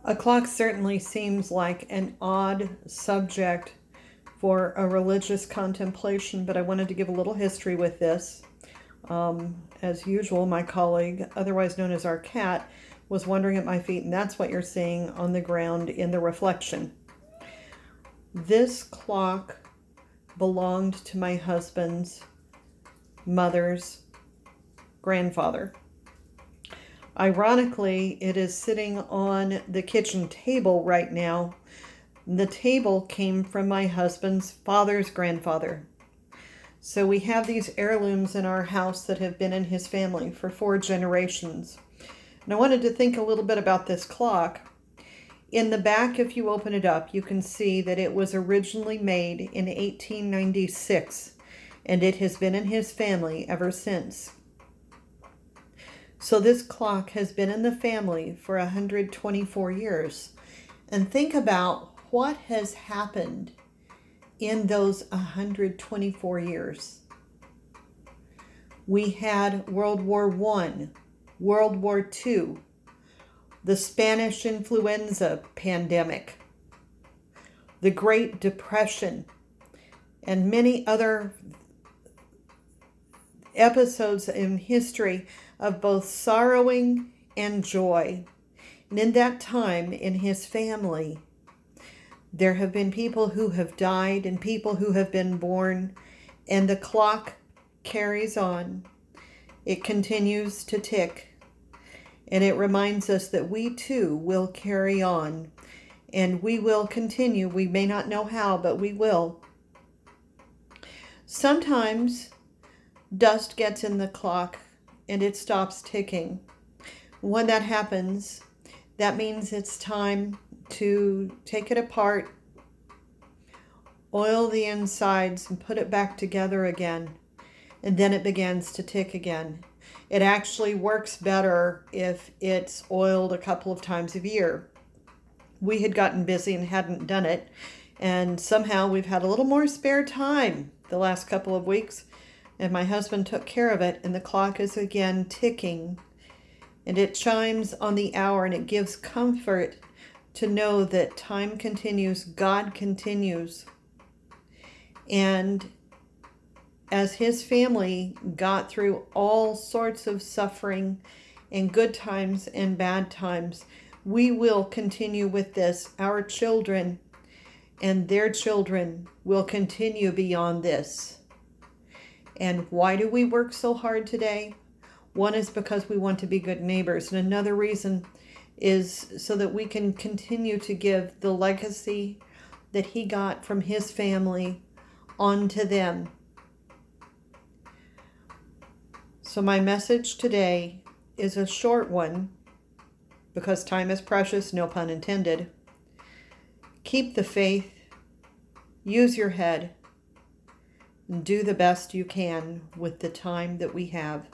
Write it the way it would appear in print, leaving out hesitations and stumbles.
A clock certainly seems like an odd subject for a religious contemplation, but I wanted to give a little history with this. As usual, my colleague, otherwise known as our cat, was wandering at my feet, and that's what you're seeing on the ground in the reflection. This clock belonged to my husband's mother's grandfather. Ironically, it is sitting on the kitchen table right now. The table came from my husband's father's grandfather. So we have these heirlooms in our house that have been in his family for 4 generations. And I wanted to think a little bit about this clock. In the back, if you open it up, you can see that it was originally made in 1896, and it has been in his family ever since. So this clock has been in the family for 124 years. And think about what has happened in those 124 years. We had World War I, World War II, the Spanish influenza pandemic, the Great Depression, and many other episodes in history of both sorrowing and joy. And in that time, in his family, there have been people who have died and people who have been born, and the clock carries on. It continues to tick, and it reminds us that we too will carry on, and we will continue. We may not know how, but we will. Sometimes dust gets in the clock and it stops ticking. When that happens, that means it's time to take it apart, oil the insides, and put it back together again. And then it begins to tick again. It actually works better if it's oiled a couple of times a year. We had gotten busy and hadn't done it, and somehow we've had a little more spare time the last couple of weeks, and my husband took care of it, and the clock is again ticking. And it chimes on the hour, and it gives comfort to know that time continues, God continues. And as his family got through all sorts of suffering and good times and bad times, we will continue with this. Our children and their children will continue beyond this. And why do we work so hard today? One is because we want to be good neighbors, and another reason is so that we can continue to give the legacy that he got from his family on to them. So my message today is a short one, because time is precious, no pun intended. Keep the faith, use your head, and do the best you can with the time that we have.